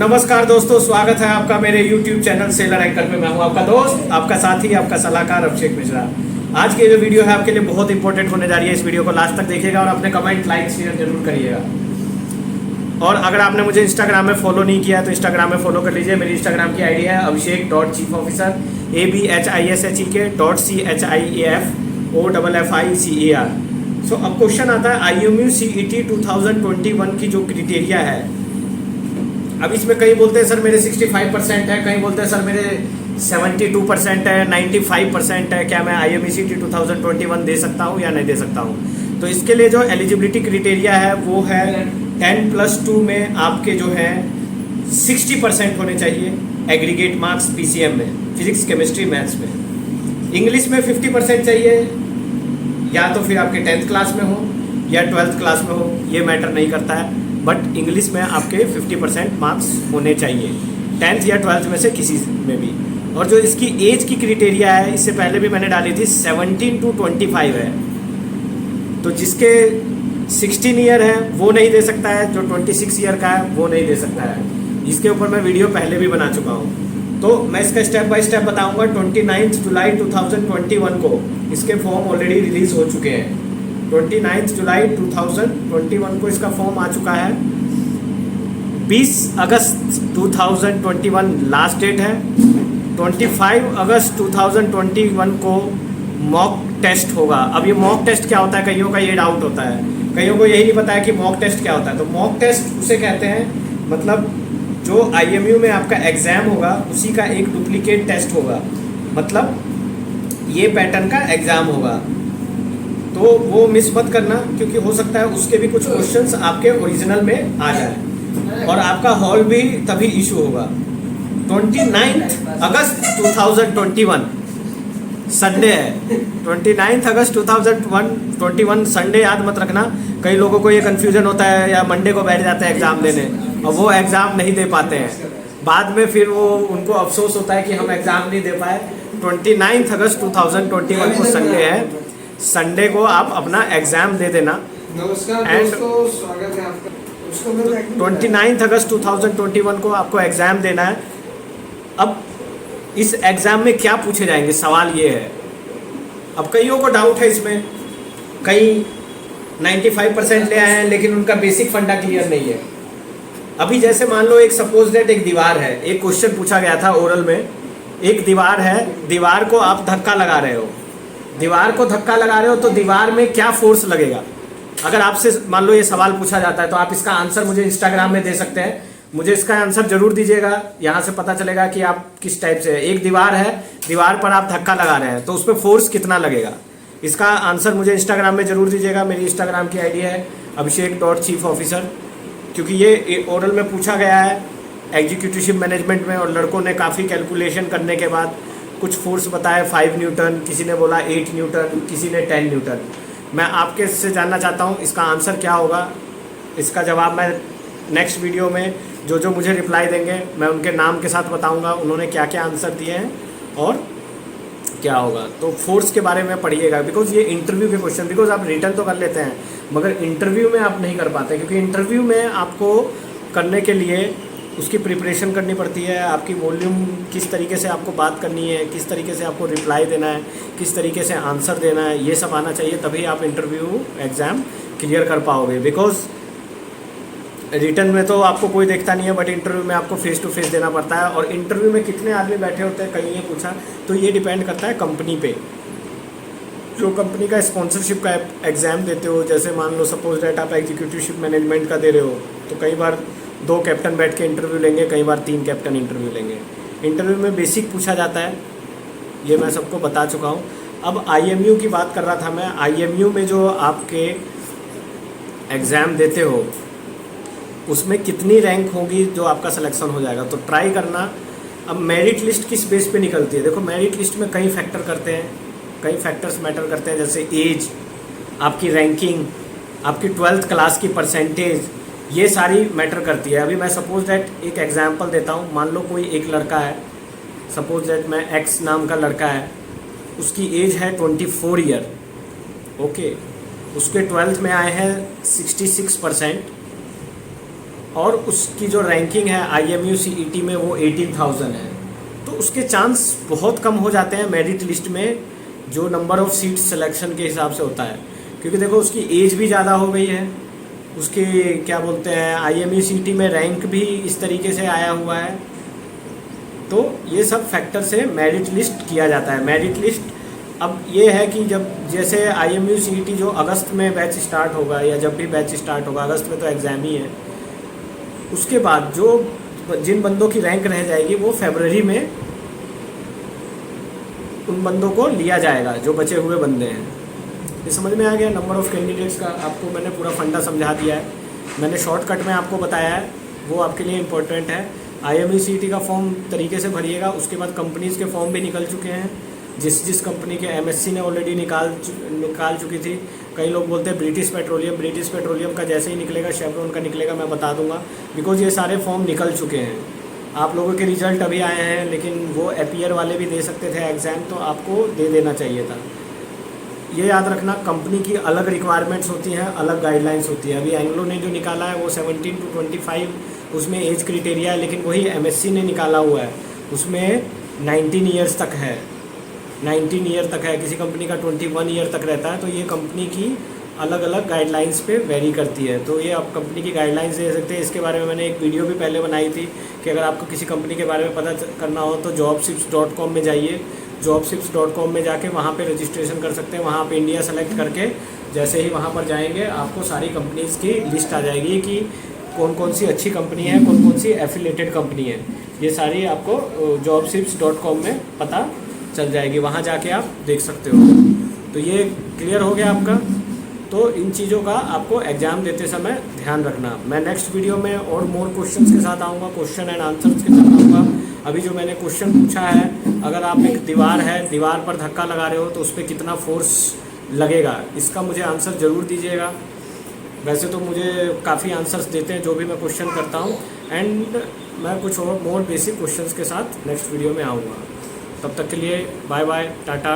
नमस्कार दोस्तों, स्वागत है आपका मेरे YouTube चैनल सेलर एंकर पे। मैं हूं आपका दोस्त, आपका साथी, आपका सलाहकार अभिषेक मिश्रा। आज की जो वीडियो है आपके लिए बहुत इंपॉर्टेंट होने जा रही है। इस वीडियो को लास्ट तक देखिएगा और अपने कमेंट, लाइक, शेयर जरूर करिएगा। और अगर आपने मुझे इंस्टाग्राम में फॉलो नहीं किया तो इंस्टाग्राम में फॉलो कर लीजिए। मेरी इंस्टाग्राम की आईडी है abhishek.chiefofficer ABHISHEK.CHIEFOFFICER। सो अब क्वेश्चन आता है IMU CET 2021 की जो क्राइटेरिया है। अब इसमें कई बोलते हैं सर मेरे 65% है, कहीं बोलते हैं सर मेरे 72% है, 95% है। क्या मैं IMU CET 2021 दे सकता हूँ या नहीं दे सकता हूँ? तो इसके लिए जो एलिजिबिलिटी क्राइटेरिया है वो है 10+2 में आपके जो है 60% होने चाहिए एग्रीगेट मार्क्स PCM में, फिजिक्स, केमिस्ट्री, मैथ्स में। इंग्लिश में 50% चाहिए, या तो फिर आपके 10th क्लास में हो या 12th क्लास में हो, ये मैटर नहीं करता है। बट इंग्लिश में आपके 50% मार्क्स होने चाहिए 10th या 12th में से किसी में भी। और जो इसकी एज की क्राइटेरिया है, इससे पहले भी मैंने डाली थी, 17 to 25 है। तो जिसके 16 ईयर है वो नहीं दे सकता है, जो 26 ईयर का है वो नहीं दे सकता है। इसके ऊपर मैं वीडियो पहले भी बना चुका हूँ, तो मैं इसका स्टेप बाय स्टेप बताऊँगा। 29 जुलाई 2021 को इसके फॉर्म ऑलरेडी रिलीज़ हो चुके हैं। 29 जुलाई 2021 को इसका फॉर्म आ चुका है। 20 अगस्त 2021 लास्ट डेट है। 25 अगस्त 2021 को मॉक टेस्ट होगा। अब ये मॉक टेस्ट क्या होता है, कईयों का ये डाउट होता है, कईयों को यही नहीं पता है कि मॉक टेस्ट क्या होता है। तो मॉक टेस्ट उसे कहते हैं, मतलब जो IMU में आपका एग्ज़ाम होगा उसी का एक डुप्लीकेट टेस्ट होगा, मतलब ये पैटर्न का एग्ज़ाम होगा। तो वो मिस मत करना, क्योंकि हो सकता है उसके भी कुछ क्वेश्चंस आपके ओरिजिनल में आ जाए और आपका हॉल भी तभी इशू होगा। 29 अगस्त 2021 संडे है। 29 अगस्त 2021 संडे याद मत रखना। कई लोगों को ये कन्फ्यूजन होता है या मंडे को बैठ जाते हैं एग्ज़ाम देने और वो एग्ज़ाम नहीं दे पाते हैं। बाद में फिर वो उनको अफसोस होता है कि हम एग्ज़ाम नहीं दे पाए। 29 अगस्त 2021 को संडे है। संडे को आप अपना एग्ज़ाम दे देना। नमस्कार दोस्तों, स्वागत है आपका। 29 अगस्त 2021 को आपको एग्ज़ाम देना है। अब इस एग्ज़ाम में क्या पूछे जाएंगे, सवाल ये है। अब कईयों को डाउट है इसमें, कई 95% ले आए हैं लेकिन उनका बेसिक फंडा क्लियर नहीं है। अभी जैसे मान लो एक सपोज दैट एक दीवार है, एक क्वेश्चन पूछा गया था ओरल में। एक दीवार है, दीवार को आप धक्का लगा रहे हो, दीवार को धक्का लगा रहे हो तो दीवार में क्या फोर्स लगेगा। अगर आपसे मान लो ये सवाल पूछा जाता है तो आप इसका आंसर मुझे इंस्टाग्राम में दे सकते हैं। मुझे इसका आंसर जरूर दीजिएगा, यहाँ से पता चलेगा कि आप किस टाइप से है। एक दीवार है, दीवार पर आप धक्का लगा रहे हैं तो उस पर फोर्स कितना लगेगा, इसका आंसर मुझे इंस्टाग्राम में जरूर दीजिएगा। मेरी इंस्टाग्राम की आईडी है abhishek.chiefofficer। क्योंकि ये ओरल में पूछा गया है एग्जीक्यूटिव मैनेजमेंट में, और लड़कों ने काफ़ी कैलकुलेशन करने के बाद कुछ फोर्स बताए, 5 न्यूटन, किसी ने बोला 8 न्यूटन, किसी ने 10 न्यूटन। मैं आपके से जानना चाहता हूँ इसका आंसर क्या होगा। इसका जवाब मैं नेक्स्ट वीडियो में जो मुझे रिप्लाई देंगे मैं उनके नाम के साथ बताऊँगा, उन्होंने क्या क्या आंसर दिए हैं और क्या होगा। तो फोर्स के बारे में पढ़िएगा, बिकॉज ये इंटरव्यू के क्वेश्चन, बिकॉज आप रिटर्न तो कर लेते हैं मगर इंटरव्यू में आप नहीं कर पाते, क्योंकि इंटरव्यू में आपको करने के लिए उसकी प्रिपरेशन करनी पड़ती है। आपकी वॉल्यूम किस तरीके से आपको बात करनी है, किस तरीके से आपको रिप्लाई देना है, किस तरीके से आंसर देना है, ये सब आना चाहिए, तभी आप इंटरव्यू एग्ज़ाम क्लियर कर पाओगे। बिकॉज रिटर्न में तो आपको कोई देखता नहीं है, बट इंटरव्यू में आपको फेस टू फेस देना पड़ता है। और इंटरव्यू में कितने आदमी बैठे होते हैं, कहीं ये पूछा, तो ये डिपेंड करता है कंपनी पे। जो कंपनी का स्पॉन्सरशिप का एग्ज़ाम देते हो, जैसे मान लो सपोज दैट आप एग्जीक्यूटिव मैनेजमेंट का दे रहे हो, तो कई बार 2 कैप्टन बैठ के इंटरव्यू लेंगे, कई बार 3 कैप्टन इंटरव्यू लेंगे। इंटरव्यू में बेसिक पूछा जाता है, ये मैं सबको बता चुका हूँ। अब IMU की बात कर रहा था मैं। IMU में जो आपके एग्ज़ाम देते हो उसमें कितनी रैंक होगी जो आपका सिलेक्शन हो जाएगा, तो ट्राई करना। अब मेरिट लिस्ट किस बेस पे निकलती है, देखो मेरिट लिस्ट में कई फैक्टर करते हैं, कई फैक्टर्स मैटर करते हैं, जैसे एज, आपकी रैंकिंग, आपकी 12th क्लास की परसेंटेज, ये सारी मैटर करती है। अभी मैं सपोज दैट एक एग्जांपल देता हूँ। मान लो कोई एक लड़का है, सपोज दैट मैं X नाम का लड़का है, उसकी एज है 24 ईयर, ओके। उसके 12th में आए हैं 66%, और उसकी जो रैंकिंग है IMU CET में वो 18,000 है, तो उसके चांस बहुत कम हो जाते हैं मेरिट लिस्ट में, जो नंबर ऑफ़ सीट सिलेक्शन के हिसाब से होता है। क्योंकि देखो उसकी एज भी ज़्यादा हो गई है, उसके क्या बोलते हैं IMU CET में रैंक भी इस तरीके से आया हुआ है, तो ये सब फैक्टर से मेरिट लिस्ट किया जाता है। मेरिट लिस्ट अब ये है कि जब जैसे IMU CET जो अगस्त में बैच स्टार्ट होगा, या जब भी बैच स्टार्ट होगा, अगस्त में तो एग्ज़ाम ही है, उसके बाद जो जिन बंदों की रैंक रह जाएगी वो फरवरी में उन बंदों को लिया जाएगा, जो बचे हुए बंदे हैं। ये समझ में आ गया नंबर ऑफ़ कैंडिडेट्स का? आपको मैंने पूरा फंडा समझा दिया है, मैंने शॉर्टकट में आपको बताया है, वो आपके लिए इम्पोर्टेंट है। IMU CET का फॉर्म तरीके से भरिएगा। उसके बाद कंपनीज़ के फॉर्म भी निकल चुके हैं, जिस कंपनी के MSc ने ऑलरेडी निकाल चुकी थी। कई लोग बोलते हैं ब्रिटिश पेट्रोलियम का जैसे ही निकलेगा, शेवरॉन का निकलेगा, मैं बता दूंगा, बिकॉज ये सारे फॉर्म निकल चुके हैं। आप लोगों के रिजल्ट अभी आए हैं, लेकिन वो अपीयर वाले भी दे सकते थे एग्ज़ाम, तो आपको दे देना चाहिए था। ये याद रखना, कंपनी की अलग रिक्वायरमेंट्स होती हैं, अलग गाइडलाइंस होती है। अभी एंग्लो ने जो निकाला है वो 17 to 25 उसमें एज क्राइटेरिया है, लेकिन वही MSc ने निकाला हुआ है, उसमें 19 ईयर्स तक है, 19 ईयर तक है। किसी कंपनी का 21 ईयर तक रहता है। तो ये कंपनी की अलग अलग गाइडलाइंस पे वेरी करती है। तो ये आप कंपनी की गाइडलाइंस दे सकते हैं। इसके बारे में मैंने एक वीडियो भी पहले बनाई थी कि अगर आपको किसी कंपनी के बारे में पता करना हो तो jobsips.com में जाइए। jobsips.com में जाके वहाँ पे रजिस्ट्रेशन कर सकते हैं। वहाँ पे इंडिया सेलेक्ट करके जैसे ही वहाँ पर जाएंगे, आपको सारी कंपनीज़ की लिस्ट आ जाएगी कि कौन कौन सी अच्छी कंपनी है, कौन कौन सी एफिलेटेड कंपनी है। ये सारी आपको jobsips.com में पता चल जाएगी, वहाँ जाके आप देख सकते हो। तो ये क्लियर हो गया आपका। तो इन चीज़ों का आपको एग्ज़ाम देते समय ध्यान रखना। मैं नेक्स्ट वीडियो में और मोर क्वेश्चंस के साथ आऊँगा, क्वेश्चन एंड आंसर्स के साथ आऊँगा। अभी जो मैंने क्वेश्चन पूछा है, अगर आप एक दीवार पर धक्का लगा रहे हो तो उस पर कितना फोर्स लगेगा, इसका मुझे आंसर ज़रूर दीजिएगा। वैसे तो मुझे काफ़ी आंसर्स देते हैं जो भी मैं क्वेश्चन करता हूँ, एंड मैं कुछ और मोर बेसिक क्वेश्चंस के साथ नेक्स्ट वीडियो में आऊँगा। तब तक के लिए बाय बाय, टाटा।